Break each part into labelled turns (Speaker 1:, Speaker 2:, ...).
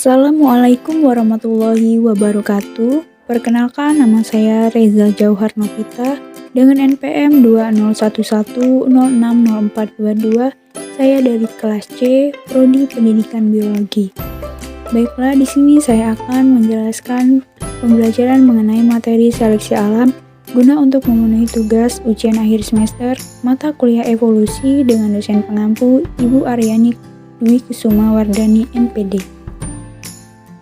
Speaker 1: Assalamualaikum warahmatullahi wabarakatuh. Perkenalkan, nama saya Reza Jauhar Novita dengan NPM 2011060422. Saya dari kelas C, Prodi Pendidikan Biologi. Baiklah, di sini saya akan menjelaskan pembelajaran mengenai materi seleksi alam guna untuk memenuhi tugas ujian akhir semester mata kuliah evolusi dengan dosen pengampu Ibu Aryani Dwi Kusuma Wardani MPD.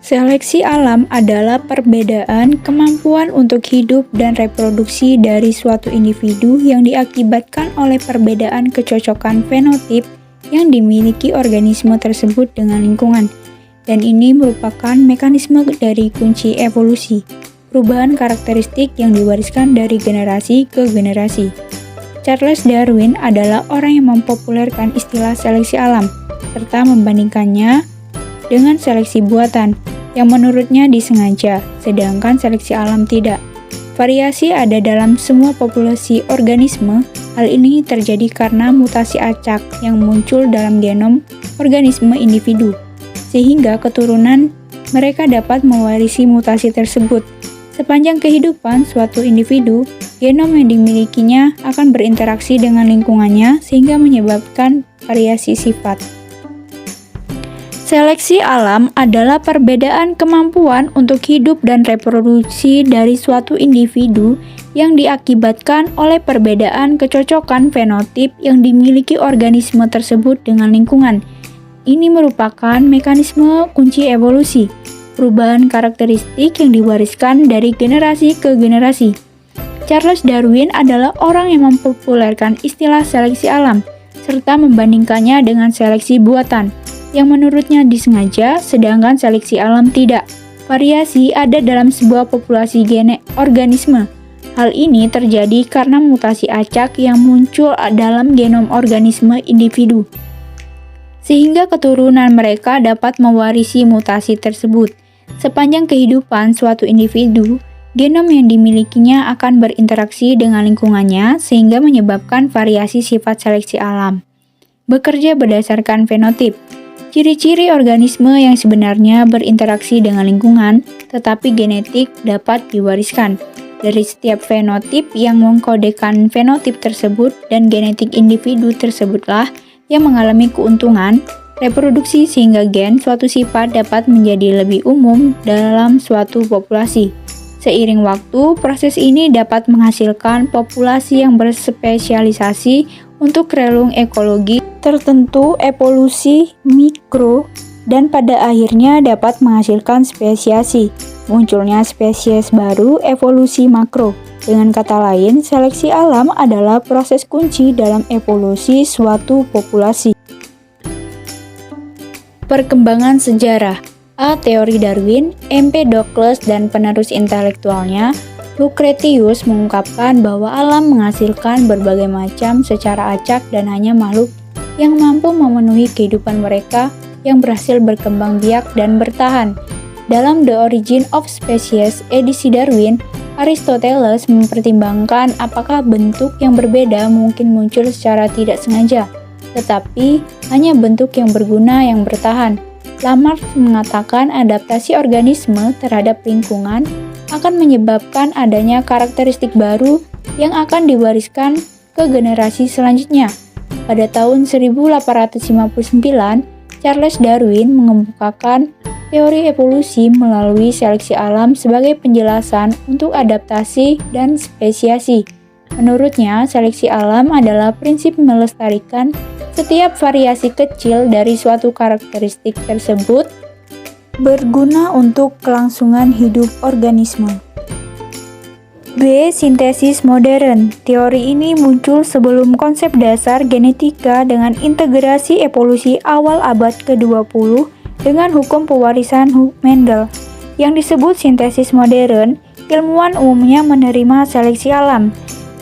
Speaker 1: Seleksi alam adalah perbedaan kemampuan untuk hidup dan reproduksi dari suatu individu yang diakibatkan oleh perbedaan kecocokan fenotip yang dimiliki organisme tersebut dengan lingkungan. Dan ini merupakan mekanisme dari kunci evolusi, perubahan karakteristik yang diwariskan dari generasi ke generasi. Charles Darwin adalah orang yang mempopulerkan istilah seleksi alam, serta membandingkannya dengan seleksi buatan, yang menurutnya disengaja, sedangkan seleksi alam tidak. Variasi ada dalam semua populasi organisme. Hal ini terjadi karena mutasi acak yang muncul dalam genom organisme individu, sehingga keturunan mereka dapat mewarisi mutasi tersebut. Sepanjang kehidupan suatu individu, genom yang dimilikinya akan berinteraksi dengan lingkungannya sehingga menyebabkan variasi sifat. Seleksi alam adalah perbedaan kemampuan untuk hidup dan reproduksi dari suatu individu yang diakibatkan oleh perbedaan kecocokan fenotip yang dimiliki organisme tersebut dengan lingkungan. Ini merupakan mekanisme kunci evolusi, perubahan karakteristik yang diwariskan dari generasi ke generasi. Charles Darwin adalah orang yang mempopulerkan istilah seleksi alam, serta membandingkannya dengan seleksi buatan, yang menurutnya disengaja, sedangkan seleksi alam tidak. Variasi ada dalam sebuah populasi organisme. Hal ini terjadi karena mutasi acak yang muncul dalam genom organisme individu, sehingga keturunan mereka dapat mewarisi mutasi tersebut. Sepanjang kehidupan suatu individu, genom yang dimilikinya akan berinteraksi dengan lingkungannya sehingga menyebabkan variasi sifat seleksi alam. Bekerja berdasarkan fenotip. Ciri-ciri organisme yang sebenarnya berinteraksi dengan lingkungan, tetapi genetik dapat diwariskan. Dari setiap fenotip yang mengkodekan fenotip tersebut dan genetik individu tersebutlah yang mengalami keuntungan reproduksi sehingga gen suatu sifat dapat menjadi lebih umum dalam suatu populasi. Seiring waktu, proses ini dapat menghasilkan populasi yang berspesialisasi untuk relung ekologi tertentu, evolusi mikro, dan pada akhirnya dapat menghasilkan spesiasi. Munculnya spesies baru, evolusi makro. Dengan kata lain, seleksi alam adalah proses kunci dalam evolusi suatu populasi. Perkembangan sejarah. A. Teori Darwin, M.P. Douglas dan penerus intelektualnya, Lucretius mengungkapkan bahwa alam menghasilkan berbagai macam secara acak dan hanya makhluk yang mampu memenuhi kehidupan mereka yang berhasil berkembang biak dan bertahan. Dalam The Origin of Species, edisi Darwin, Aristoteles mempertimbangkan apakah bentuk yang berbeda mungkin muncul secara tidak sengaja, tetapi hanya bentuk yang berguna yang bertahan. Lamarck mengatakan adaptasi organisme terhadap lingkungan akan menyebabkan adanya karakteristik baru yang akan diwariskan ke generasi selanjutnya. Pada tahun 1859, Charles Darwin mengemukakan teori evolusi melalui seleksi alam sebagai penjelasan untuk adaptasi dan spesiasi. Menurutnya, seleksi alam adalah prinsip melestarikan setiap variasi kecil dari suatu karakteristik tersebut berguna untuk kelangsungan hidup organisme. B. Sintesis modern. Teori ini muncul sebelum konsep dasar genetika dengan integrasi evolusi awal abad ke-20 dengan hukum pewarisan Mendel. Yang disebut sintesis modern, ilmuwan umumnya menerima seleksi alam.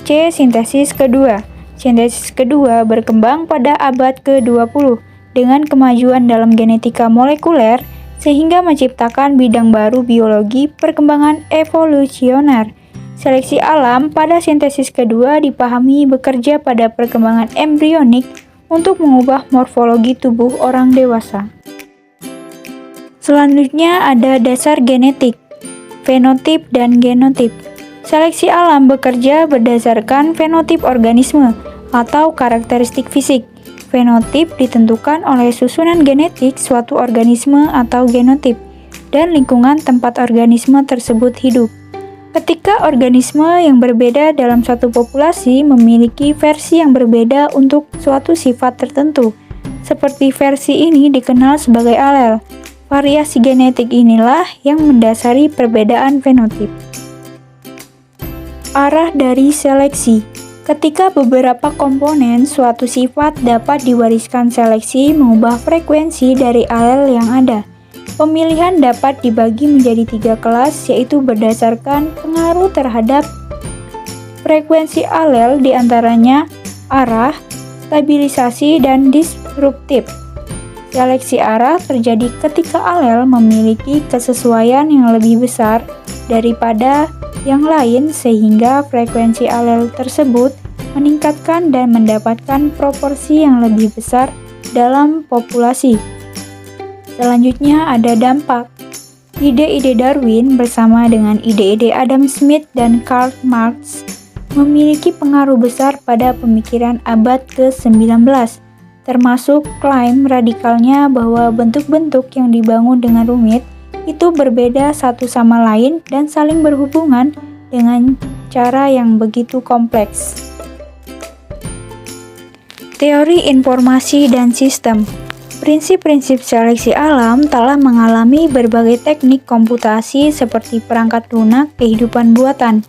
Speaker 1: C. Sintesis kedua. Sintesis kedua berkembang pada abad ke-20 dengan kemajuan dalam genetika molekuler sehingga menciptakan bidang baru biologi perkembangan evolusioner. Seleksi alam pada sintesis kedua dipahami bekerja pada perkembangan embrionik untuk mengubah morfologi tubuh orang dewasa. Selanjutnya ada dasar genetik, fenotip dan genotip. Seleksi alam bekerja berdasarkan fenotip organisme atau karakteristik fisik. Fenotip ditentukan oleh susunan genetik suatu organisme atau genotip dan lingkungan tempat organisme tersebut hidup. Ketika organisme yang berbeda dalam suatu populasi memiliki versi yang berbeda untuk suatu sifat tertentu, seperti versi ini dikenal sebagai alel. Variasi genetik inilah yang mendasari perbedaan fenotip. Arah dari seleksi. Ketika beberapa komponen suatu sifat dapat diwariskan, seleksi mengubah frekuensi dari alel yang ada. Pemilihan dapat dibagi menjadi 3 kelas, yaitu berdasarkan pengaruh terhadap frekuensi alel, diantaranya arah, stabilisasi, dan disruptif. Seleksi arah terjadi ketika alel memiliki kesesuaian yang lebih besar daripada yang lain sehingga frekuensi alel tersebut meningkatkan dan mendapatkan proporsi yang lebih besar dalam populasi. Selanjutnya ada dampak. Ide-ide Darwin bersama dengan ide-ide Adam Smith dan Karl Marx memiliki pengaruh besar pada pemikiran abad ke-19. Termasuk klaim radikalnya bahwa bentuk-bentuk yang dibangun dengan rumit itu berbeda satu sama lain dan saling berhubungan dengan cara yang begitu kompleks. Teori informasi dan sistem. Prinsip-prinsip seleksi alam telah mengalami berbagai teknik komputasi seperti perangkat lunak kehidupan buatan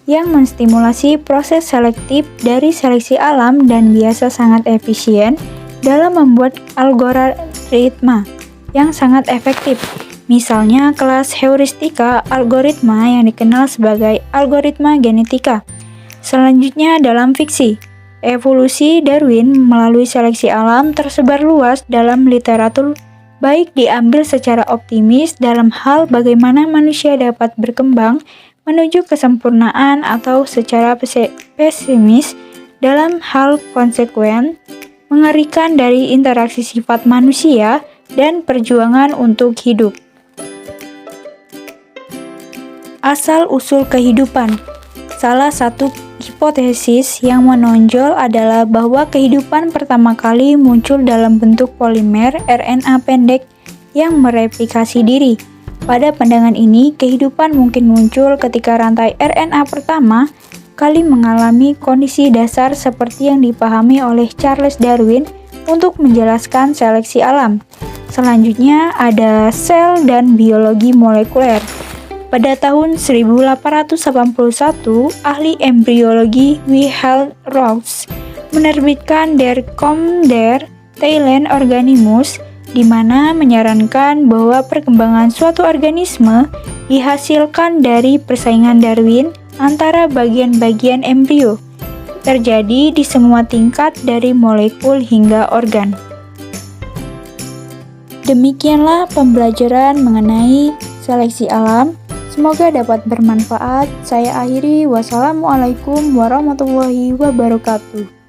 Speaker 1: yang menstimulasi proses selektif dari seleksi alam dan biasa sangat efisien dalam membuat algoritma yang sangat efektif. Misalnya kelas heuristika algoritma yang dikenal sebagai algoritma genetika. Selanjutnya dalam fiksi, evolusi Darwin melalui seleksi alam tersebar luas dalam literatur, baik diambil secara optimis dalam hal bagaimana manusia dapat berkembang menuju kesempurnaan atau secara pesimis dalam hal konsekuen, mengerikan dari interaksi sifat manusia dan perjuangan untuk hidup. Asal-usul kehidupan. Salah satu hipotesis yang menonjol adalah bahwa kehidupan pertama kali muncul dalam bentuk polimer RNA pendek yang mereplikasi diri. Pada pandangan ini, kehidupan mungkin muncul ketika rantai RNA pertama kali mengalami kondisi dasar seperti yang dipahami oleh Charles Darwin untuk menjelaskan seleksi alam. Selanjutnya ada sel dan biologi molekuler. Pada tahun 1881, ahli embriologi Wilhelm Roux menerbitkan Der Kommen der Teilen Organismus, di mana menyarankan bahwa perkembangan suatu organisme dihasilkan dari persaingan Darwin antara bagian-bagian embrio, terjadi di semua tingkat dari molekul hingga organ. Demikianlah pembelajaran mengenai seleksi alam. Semoga dapat bermanfaat. Saya akhiri. Wassalamualaikum warahmatullahi wabarakatuh.